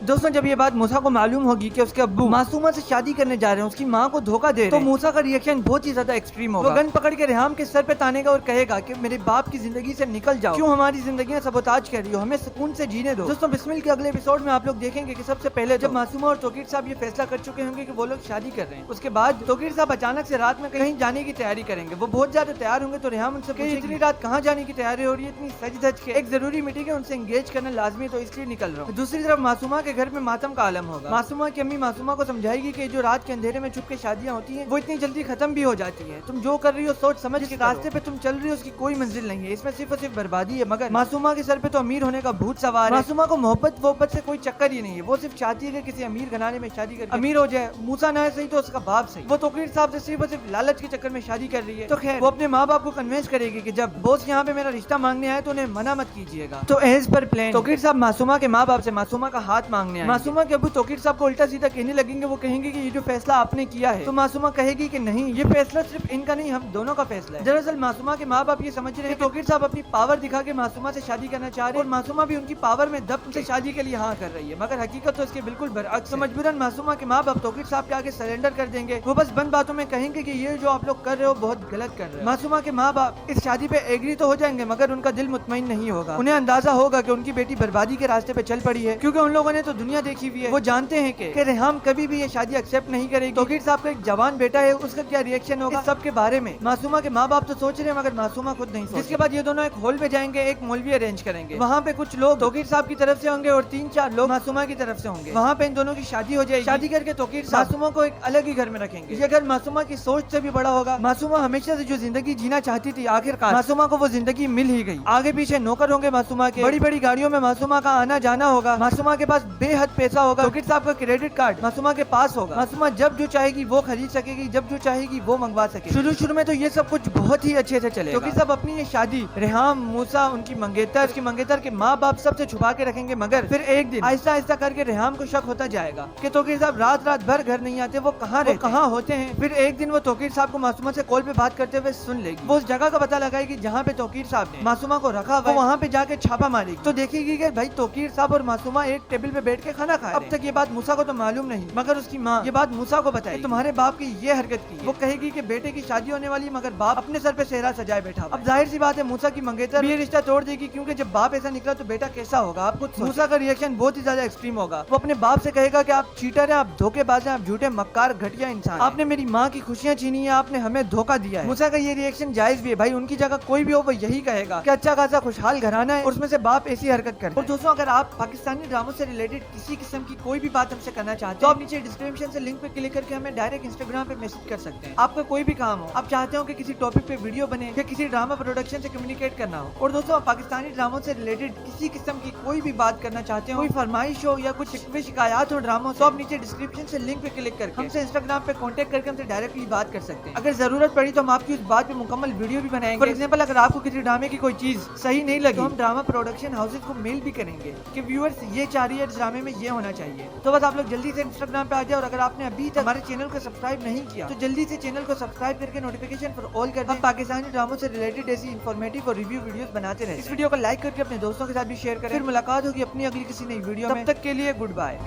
दोस्तों जब ये बात मूसा को मालूम होगी कि उसके अब्बू मासूमा से शादी करने जा रहे हैं, उसकी माँ को धोखा दे रहे हैं, तो मूसा का रिएक्शन बहुत ही ज्यादा एक्सट्रीम होगा। वो गन पकड़ के रेहाम के सर पे तानेगा और कहेगा कि मेरे बाप की जिंदगी से निकल जाओ, क्यों हमारी जिंदगियां सबोताज कर रही हो, हमें सुकून से जीने दो। दोस्तों बिस्मिल के अगले एपिसोड में आप लोग देखेंगे कि सबसे पहले जब मासूमा और तोकीर साहब ये फैसला कर चुके होंगे कि वो लोग शादी कर रहे हैं, उसके बाद तोकीर साहब अचानक से रात में कहीं जाने की तैयारी करेंगे। वो बहुत ज्यादा तैयार होंगे तो रेहाम उनसे पूछेगी इतनी रात कहाँ जाने की तैयारी हो रही है, इतनी सज धज के, एक जरूरी मीटिंग है, उनसे एंगेज करना लाजमी है तो इसलिए निकल रहा हूँ। दूसरी तरफ मासूमा के घर में मातम का आलम होगा। मासूमा की अम्मी मासूमा को समझाएगी कि जो रात के अंधेरे में छुप के शादियां होती हैं वो इतनी जल्दी खत्म भी हो जाती हैं। तुम जो कर रही हो सोच समझ के रास्ते पे तुम चल रही हो उसकी कोई मंजिल नहीं है, इसमें सिर्फ और सिर्फ बर्बादी है। मगर मासूमा के सर पे तो अमीर होने का भूत सवार है। मासूमा को मोहब्बत से कोई चक्कर ही नहीं है, वो सिर्फ चाहती है कि किसी अमीर घराने में शादी करके अमीर हो जाए। मूसा ना है सही तो उसका बाप सही। वो तोकीर साहब से सिर्फ और सिर्फ लालच के चक्कर में शादी कर रही है। तो खैर वो अपने माँ बाप को कन्विंस करेगी कि जब बॉस यहाँ पे मेरा रिश्ता मांगने आए तो उन्हें मना मत कीजिएगा। तो एज पर प्लान तोकीर साहब मासूमा के माँ बाप से मासूमा का हाथ मांगने आए। मासूमा के अब्बू तोकीर साहब को उल्टा सीधा कहने लगेंगे, वो कहेंगे कि ये जो फैसला आपने किया है, तो मासूमा कहेगी कि नहीं ये फैसला सिर्फ इनका नहीं हम दोनों का फैसला है। दरअसल मासूमा के माँ बाप ये समझ रहे हैं तोकीर साहब अपनी पावर दिखा के मासूमा से शादी करना चाह रहे हैं और मासूमा भी उनकी पावर में दब से शादी के लिए हाँ कर रही है, मगर हकीकत तो इसके बिल्कुल बरअक्स। तो मजबूरन मासूमा के माँ बाप तोकीर साहब के आगे सरेंडर कर देंगे। वो बस बंद बातों में कहेंगे कि ये जो आप लोग कर रहे हो बहुत गलत कर रहे हो। मासूमा के माँ बाप इस शादी पे एग्री तो हो जाएंगे मगर उनका दिल मुतमईन नहीं होगा। उन्हें अंदाजा होगा कि उनकी बेटी बर्बादी के रास्ते पे चल पड़ी है, क्योंकि उन लोगों ने तो दुनिया देखी हुई है। वो जानते हैं कि रेहाम कभी भी ये शादी एक्सेप्ट नहीं करेगी। तोकीर साहब का एक जवान बेटा है, उसका क्या रिएक्शन होगा, इस सब के बारे में मासूमा के माँ बाप तो सोच रहे हैं मगर मासूमा खुद नहीं सोच। जिसके बाद ये दोनों एक हॉल में जाएंगे, एक मौलवी अरेंज करेंगे। वहाँ पे कुछ लोग तोकीर साहब की तरफ से होंगे और 3-4 लोग मासूमा की तरफ से होंगे। वहाँ पे इन दोनों की शादी हो जाएगी। शादी करके तोकीर साहब मासूमा को एक अलग ही घर में रखेंगे। ये घर मासूमा की सोच से भी बड़ा होगा। मासूमा हमेशा से जो जिंदगी जीना चाहती थी, आखिरकार मासूमा को वो जिंदगी मिल ही गई। आगे पीछे नौकर होंगे मासूमा के, बड़ी बड़ी गाड़ियों में मासूमा का आना जाना होगा। मासूमा के पास बेहद पैसा होगा। तोकीर साहब का क्रेडिट कार्ड मासूमा के पास होगा। मासूमा जब जो चाहेगी वो खरीद सकेगी, जब जो चाहेगी वो मंगवा सकेगी। शुरू में तो ये सब कुछ बहुत ही अच्छे से चलेगा। तोकीर साहब अपनी ये शादी रेहाम, मूसा, उनकी मंगेतर के माँ बाप सबसे छुपा के रखेंगे। मगर फिर एक दिन आहिस्ता आहिस्ता करके रेहाम को शक होता जाएगा कि तोकीर साहब रात भर घर नहीं आते, वो कहाँ होते हैं। फिर एक दिन वो तोकीर साहब को मासूमा से कॉल पे बात करते हुए सुन लेगी। वो उस जगह का पता लगाएगी जहाँ पे तोकीर साहब ने मासूमा को रखा हुआ है, वहाँ पे जाके छापा मारेगी। तो देखेगी कि भाई तोकीर साहब और मासूमा एक टेबल पे बैठ के खाना खा रहे हैं। अब तक ये बात मूसा को तो मालूम नहीं, मगर उसकी माँ ये बात मूसा को बताएगी, तुम्हारे बाप की ये हरकत की। वो कहेगी कि बेटे की शादी होने वाली मगर बाप अपने सर पे सेहरा सजाए बैठा। अब जाहिर सी बात है मूसा की मंगेतर भी ये रिश्ता तोड़ देगी, क्योंकि जब बाप ऐसा निकला तो बेटा कैसा होगा। आप खुद मूसा का रिएक्शन बहुत ही ज्यादा एक्सट्रीम होगा। वो अपने बाप से कहेगा कि आप चीटर हैं, आप धोखेबाज हैं, आप झूठे मक्कार घटिया इंसान, आपने मेरी माँ की खुशियाँ छीनी है, आपने हमें धोखा दिया है। मूसा का ये रिएक्शन जायज भी है। भाई उनकी जगह कोई भी हो वो यही कहेगा कि अच्छा खासा खुशहाल घराना है, उसमें से बाप ऐसी हरकत करे। और दोस्तों अगर आप पाकिस्तानी ड्रामों से रिलेटेड किसी किस्म की कोई भी बात हमसे करना चाहते हो तो आप नीचे डिस्क्रिप्शन से लिंक पे क्लिक करके हमें डायरेक्ट इंस्टाग्राम पे मैसेज कर सकते हैं। आपका कोई भी काम हो, आप चाहते हो कि किसी टॉपिक पे वीडियो बने या किसी ड्रामा प्रोडक्शन से कम्युनिकेट करना हो, और दोस्तों आप पाकिस्तानी ड्रामों से रिलेटेड किसी किस्म की कोई भी बात करना चाहते हो, कोई फरमाइश हो या कुछ शिकायत हो ड्रामों, तो आप नीचे डिस्क्रिप्शन से लिंक पे क्लिक करके हमसे इंस्टाग्राम पे कांटेक्ट करके हमसे डायरेक्टली बात कर सकते हैं। अगर जरूरत पड़ी तो हम आपकी उस बात पे मुकम्मल वीडियो भी बनाएंगे। फॉर एग्जांपल अगर आपको किसी ड्रामे की कोई चीज सही नहीं लगी तो हम ड्रामा प्रोडक्शन हाउसेज को मेल भी करेंगे कि व्यूअर्स ये चाह रही है ड्रामे में ये होना चाहिए। तो बस आप लोग जल्दी से इंस्टाग्राम पे आ जाए, और अगर आपने अभी तक हमारे चैनल को सब्सक्राइब नहीं किया तो जल्दी से चैनल को सब्सक्राइब करके नोटिफिकेशन पर ऑल कर दें। हम पाकिस्तानी ड्रामों से रिलेटेड ऐसी इन्फॉर्मेटिव और रिव्यू वीडियोस बनाते रहे। इस वीडियो को लाइक करके अपने दोस्तों के साथ भी शेयर करें। फिर मुलाकात होगी अपनी अगली किसी नई वीडियो में, तब तक के लिए गुड बाय।